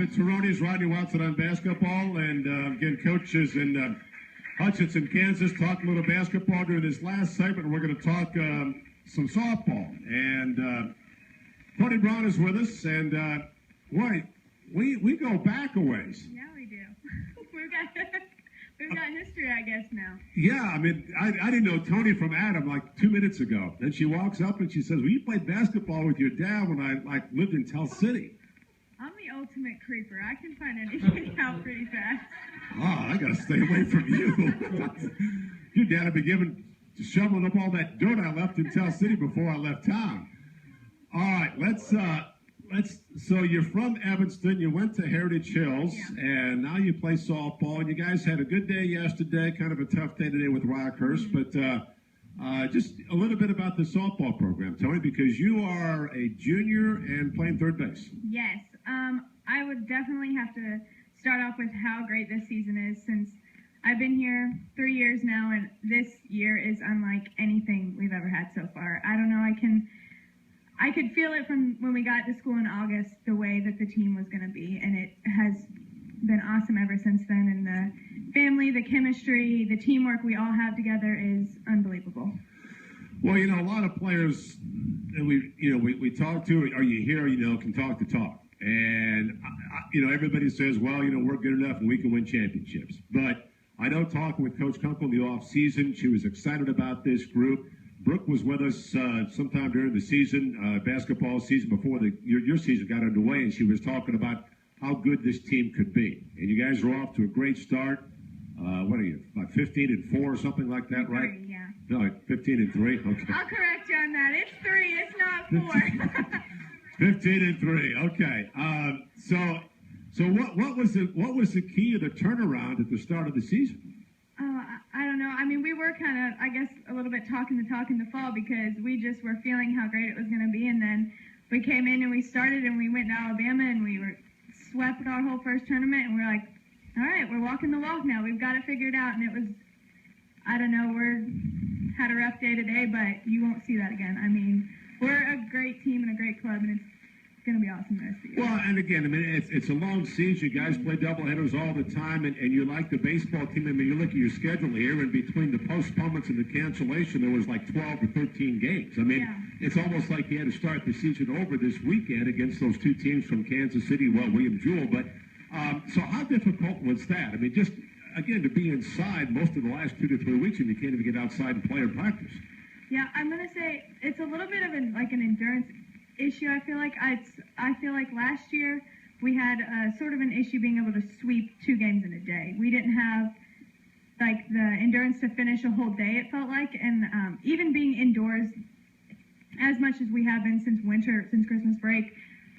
the Toronys, Rodney Watson on basketball, and again, coaches in Hutchinson, Kansas, talking a little basketball. During this last segment, we're going to talk some softball. And Tony Brown is with us, and boy, we go back a ways. Yeah, we do. We've got history, I guess, now. Yeah, I mean, I didn't know Tony from Adam like 2 minutes ago. Then she walks up and she says, well, you played basketball with your dad when I lived in Tell City. I'm the ultimate creeper. I can find anything out pretty fast. Oh, I got to stay away from you. Your dad had been shoveling up all that dirt I left in Tell City before I left town. All right, let's so you're from Evanston, you went to Heritage Hills, yeah. And now you play softball, and you guys had a good day yesterday, kind of a tough day today with Rockhurst, but just a little bit about the softball program, Tony, because you are a junior and playing third base. Yes, I would definitely have to start off with how great this season is, since I've been here 3 years now, and this year is unlike anything we've ever had so far. I don't know, I could feel it from when we got to school in August, the way that the team was going to be, and it has been awesome ever since then. And the family, the chemistry, the teamwork we all have together is unbelievable. Well, you know, a lot of players that we talk to, are you here, can talk the talk. And, everybody says, well, we're good enough and we can win championships. But I know talking with Coach Kunkel in the off-season, she was excited about this group. Brooke was with us sometime during the season, basketball season, before your season got underway, and she was talking about how good this team could be. And you guys are off to a great start. What are you, like 15-4 or something like that, right? 3, yeah. No, 15-3. Okay. I'll correct you on that. It's 3. It's not 4. 15-3. Okay. So what was the key of the turnaround at the start of the season? I don't know. I mean, we were kind of, I guess, a little bit talking the talk in the fall, because we just were feeling how great it was going to be. And then we came in and we started and we went to Alabama and we were swept our whole first tournament. And we're like, all right, we're walking the walk now. We've got it figured out. And it was, I don't know, had a rough day today, but you won't see that again. I mean, we're a great team and a great club, and it's going to be awesome the rest of the year. Well, and again, I mean, it's a long season. You guys play doubleheaders all the time, and you like the baseball team. I mean, you look at your schedule here, and between the postponements and the cancellation, there was like 12 or 13 games. I mean, It's almost like you had to start the season over this weekend against those two teams from Kansas City, William Jewell. But so how difficult was that? I mean, just, again, to be inside most of the last 2 to 3 weeks, and you can't even get outside and play or practice. Yeah, I'm going to say it's a little bit of an endurance issue. I feel like last year we had sort of an issue being able to sweep 2 games in a day. We didn't have like the endurance to finish a whole day, it felt like, and even being indoors as much as we have been since Christmas break,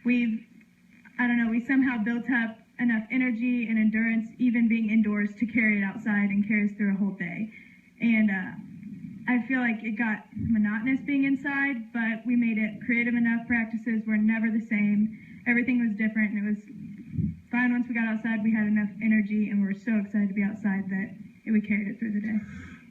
we somehow built up enough energy and endurance, even being indoors, to carry it outside and carry us through a whole day. And I feel like it got monotonous being inside, but we made it creative enough. Practices were never the same. Everything was different, and it was fine. Once we got outside, we had enough energy, and we were so excited to be outside that we carried it through the day.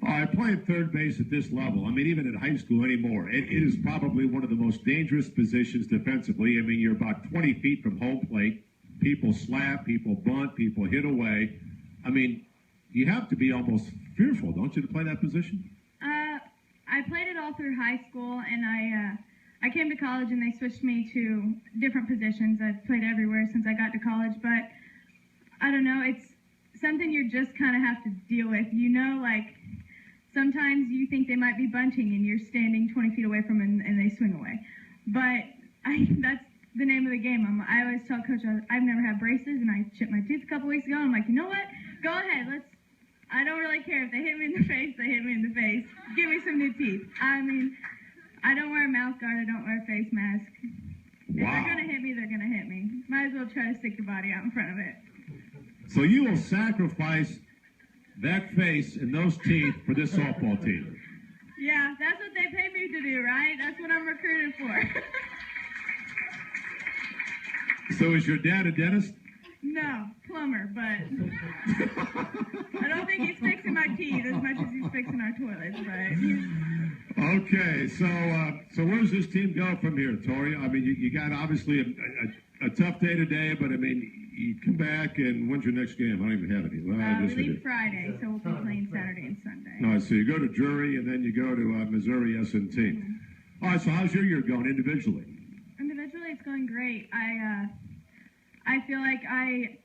I play third base at this level. I mean, even at high school anymore, it is probably one of the most dangerous positions defensively. I mean, you're about 20 feet from home plate. People slap, people bunt, people hit away. I mean, you have to be almost fearful, don't you, to play that position? I played it all through high school, and I came to college and they switched me to different positions. I've played everywhere since I got to college, but I don't know, it's something you just kind of have to deal with. Like sometimes you think they might be bunting and you're standing 20 feet away from them and they swing away. But that's the name of the game. I always tell Coach, I've never had braces, and I chipped my tooth a couple weeks ago. I'm like, you know what? Go ahead, I don't really care. If they hit me in the face, they hit me in the face. Give me some new teeth. I mean, I don't wear a mouth guard. I don't wear a face mask. If they're going to hit me, they're going to hit me. Might as well try to stick the body out in front of it. So you will sacrifice that face and those teeth for this softball team? Yeah, that's what they pay me to do, right? That's what I'm recruited for. So is your dad a dentist? No, plumber, but I don't think he's fixing my teeth as much as he's fixing our toilets, but Okay, so where does this team go from here, Tori? I mean, you got obviously a tough day today, but I mean, you come back, and when's your next game? I don't even have any. Well, We leave Friday, so we'll be playing Saturday and Sunday. All right, so you go to Drury, and then you go to Missouri S&T. All right, so how's your year going individually? Individually, it's going great. I feel like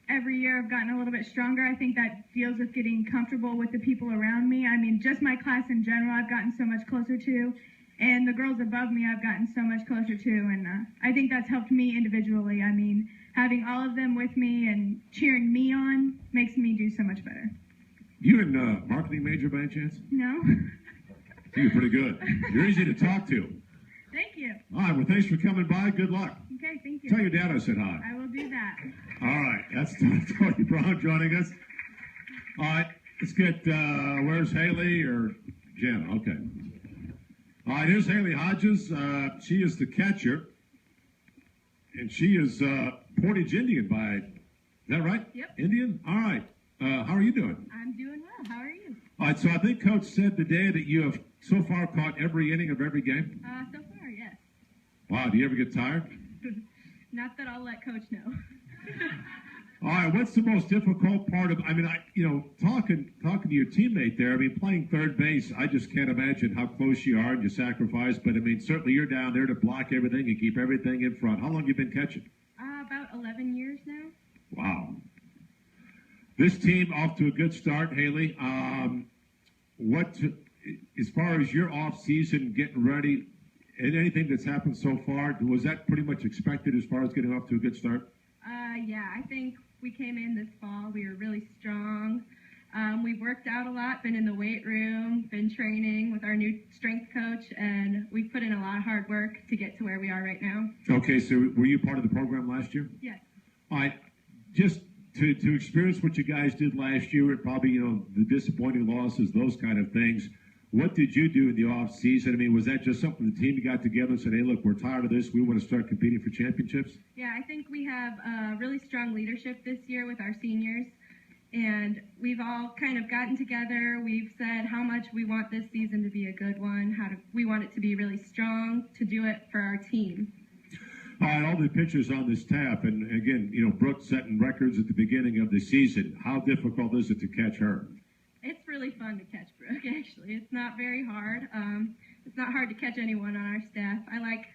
every year I've gotten a little bit stronger. I think that deals with getting comfortable with the people around me. I mean, just my class in general, I've gotten so much closer to, and the girls above me, I've gotten so much closer to, and I think that's helped me individually. I mean, having all of them with me and cheering me on makes me do so much better. You in marketing major by any chance? No? You're pretty good. You're easy to talk to. Thank you. All right, well, thanks for coming by. Good luck. Okay, thank you. Tell your dad I said hi. I will do that. All right, that's Tony Brown joining us. All right, let's get, where's Haley or Jenna? Okay. All right, here's Haley Hodges. She is the catcher, and she is Portage Indian is that right? Yep. Indian? All right. How are you doing? I'm doing well. How are you? All right, so I think Coach said today that you have so far caught every inning of every game? So far, yes. Wow, do you ever get tired? Not that I'll let Coach know. All right, what's the most difficult part of, talking to your teammate there, playing third base, I just can't imagine how close you are and you sacrifice, but certainly you're down there to block everything and keep everything in front. How long have you been catching? About 11 years now. Wow. This team off to a good start, Haley. As far as your off season, getting ready, and anything that's happened so far, was that pretty much expected as far as getting off to a good start? Yeah, I think we came in this fall. We were really strong. We've worked out a lot, been in the weight room, been training with our new strength coach, and we've put in a lot of hard work to get to where we are right now. Okay, so were you part of the program last year? Yes. All right, just to experience what you guys did last year, and probably, the disappointing losses, those kind of things, what did you do in the off season? Was that just something the team got together and said, hey, look, we're tired of this. We want to start competing for championships? Yeah, I think we have really strong leadership this year with our seniors. And we've all kind of gotten together. We've said how much we want this season to be a good one, we want it to be really strong, to do it for our team. All right, all the pitchers on this staff, and again, Brooke setting records at the beginning of the season. How difficult is it to catch her? It's really fun to catch Brooke, actually. It's not very hard. It's not hard to catch anyone on our staff. I like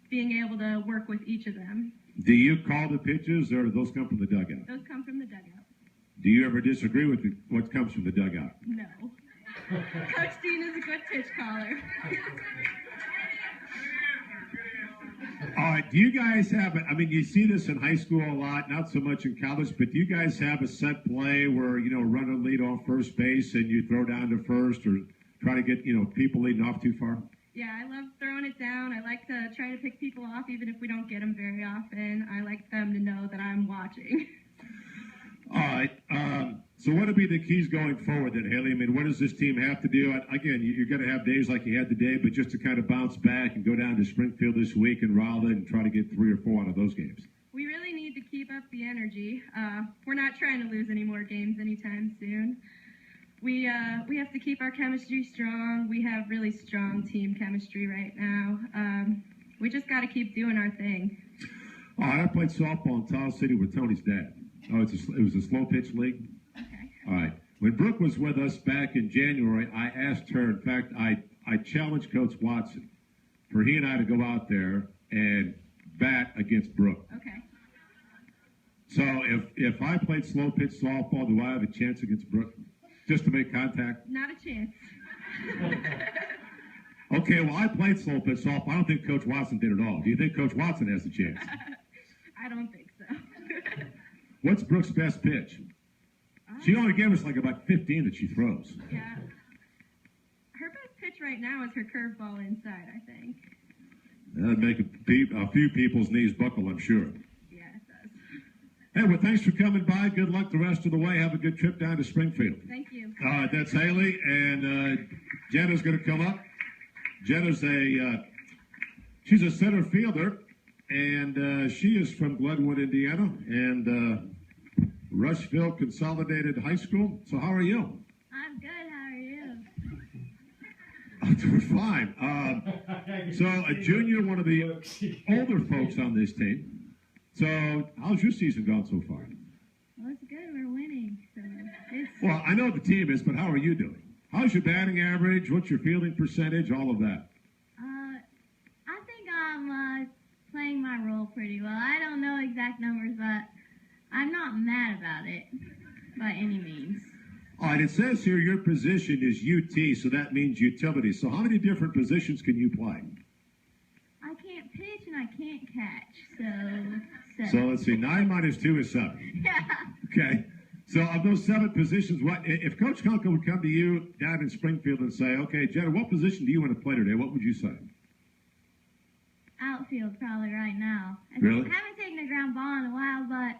being able to work with each of them. Do you call the pitches, or do those come from the dugout? Those come from the dugout. Do you ever disagree with what comes from the dugout? No. Coach Dean is a good pitch caller. All right, do you guys have, you see this in high school a lot, not so much in college, but do you guys have a set play where, run a lead off first base and you throw down to first, or try to get, people leading off too far? Yeah, I love throwing it down. I like to try to pick people off, even if we don't get them very often. I like them to know that I'm watching. All right. So what would be the keys going forward then, Haley? What does this team have to do? Again, you're going to have days like you had today, but just to kind of bounce back and go down to Springfield this week and Raleigh and try to get 3 or 4 out of those games. We really need to keep up the energy. We're not trying to lose any more games anytime soon. We have to keep our chemistry strong. We have really strong team chemistry right now. We just got to keep doing our thing. All right, I played softball in Tile City with Tony's dad. Oh, it was a slow pitch league? Okay. All right. When Brooke was with us back in January, I asked her, in fact, I challenged Coach Watson for he and I to go out there and bat against Brooke. Okay. So if I played slow pitch softball, do I have a chance against Brooke? Just to make contact? Not a chance. Okay, well, I played slow pitch softball. I don't think Coach Watson did at all. Do you think Coach Watson has a chance? I don't think so. What's Brooke's best pitch? She only gave us like about 15 that she throws. Yeah. Her best pitch right now is her curveball inside, I think. That'd make a few people's knees buckle, I'm sure. Yeah, it does. Hey, well, thanks for coming by. Good luck the rest of the way. Have a good trip down to Springfield. Thank you. All right, that's Haley, and Jenna's going to come up. Jenna's she's a center fielder, and she is from Glenwood, Indiana, and Rushville Consolidated High School. So how are you? I'm good. How are you? I'm doing fine. So a junior, one of the older folks on this team. So how's your season gone so far? Well, I know the team is, but how are you doing? How's your batting average? What's your fielding percentage? All of that. I think I'm playing my role pretty well. I don't know exact numbers, but I'm not mad about it by any means. All right, it says here your position is UT, so that means utility. So how many different positions can you play? I can't pitch and I can't catch, So let's see, 9 minus 2 is 7. Yeah. Okay. So of those 7 positions, what if Coach Kunkel would come to you down in Springfield and say, okay, Jenna, what position do you want to play today? What would you say? Outfield probably right now. Really? I haven't taken a ground ball in a while, but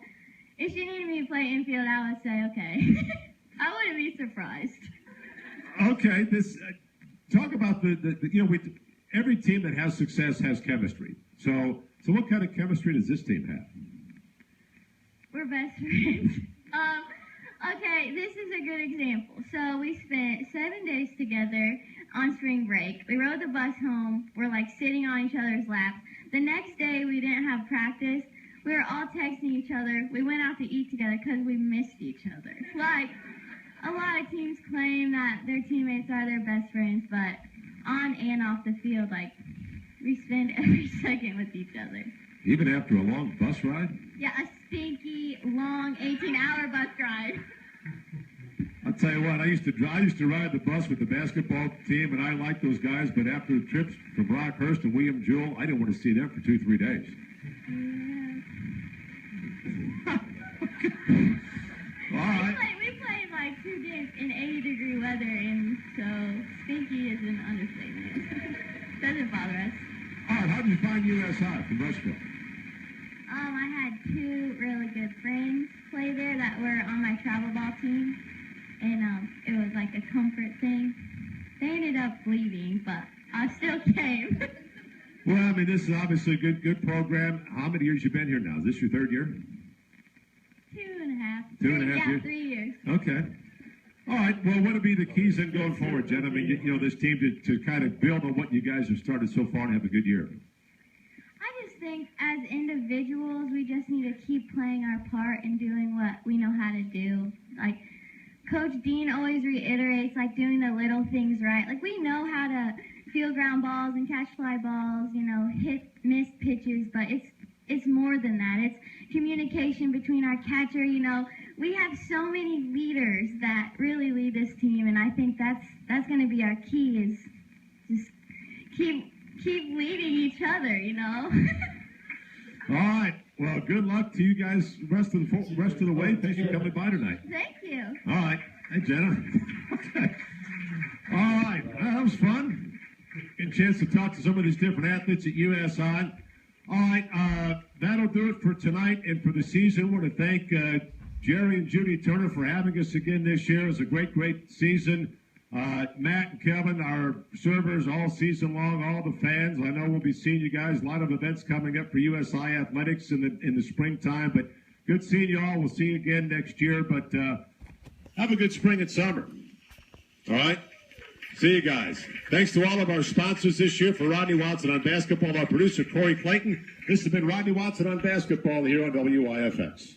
if you needed me to play infield, I would say okay. I wouldn't be surprised. Okay, this talk about the every team that has success has chemistry. So what kind of chemistry does this team have? We're best friends. Okay, this is a good example. So we spent 7 days together on spring break. We rode the bus home. We're like sitting on each other's lap. The next day we didn't have practice. We were all texting each other. We went out to eat together because we missed each other. Like, a lot of teams claim that their teammates are their best friends, but on and off the field, like, we spend every second with each other. Even after a long bus ride? Yeah, a stinky, long, 18-hour bus ride. I'll tell you what, I used to ride the bus with the basketball team, and I liked those guys, but after the trips from Rockhurst and William Jewell, I didn't want to see them for 2-3 days. Yeah. All right. We played like 2 games in 80-degree weather, and so stinky is an understatement. Doesn't bother us. All right, how did you find USI from Rushville? I had 2 really good friends play there that were on my travel ball team, and it was like a comfort thing. They ended up leaving, but I still came. Well, I mean, this is obviously a good program. How many years you been here now? Is this your 3rd year? 2.5. 2.5 yeah, years? 3 years. Okay. All right. Well, what would be the keys in going forward, Jen? I mean, this team to kind of build on what you guys have started so far and have a good year. I just think as individuals, we just need to keep playing our part and doing what we know how to do. Like, Coach Dean always reiterates, like, doing the little things right. Like, we know how to field ground balls and catch fly balls, hit missed pitches, but it's more than that. It's communication between our catcher. We have so many leaders that really lead this team, and I think that's going to be our key is just keep leading each other, All right. Well, good luck to you guys rest of the way. Thanks for coming by tonight. Thank you. All right. Hey, Jenna. Okay. All right. Well, that was fun. Get a chance to talk to some of these different athletes at USI. All right. That'll do it for tonight and for the season. I want to thank Jerry and Judy Turner for having us again this year. It was a great season. Matt and Kevin, our servers all season long, all the fans. I know we'll be seeing you guys. A lot of events coming up for USI Athletics in the springtime. But good seeing you all. We'll see you again next year. But have a good spring and summer. All right? See you guys. Thanks to all of our sponsors this year. For Rodney Watson on basketball, our producer, Corey Clayton. This has been Rodney Watson on basketball here on WIFX.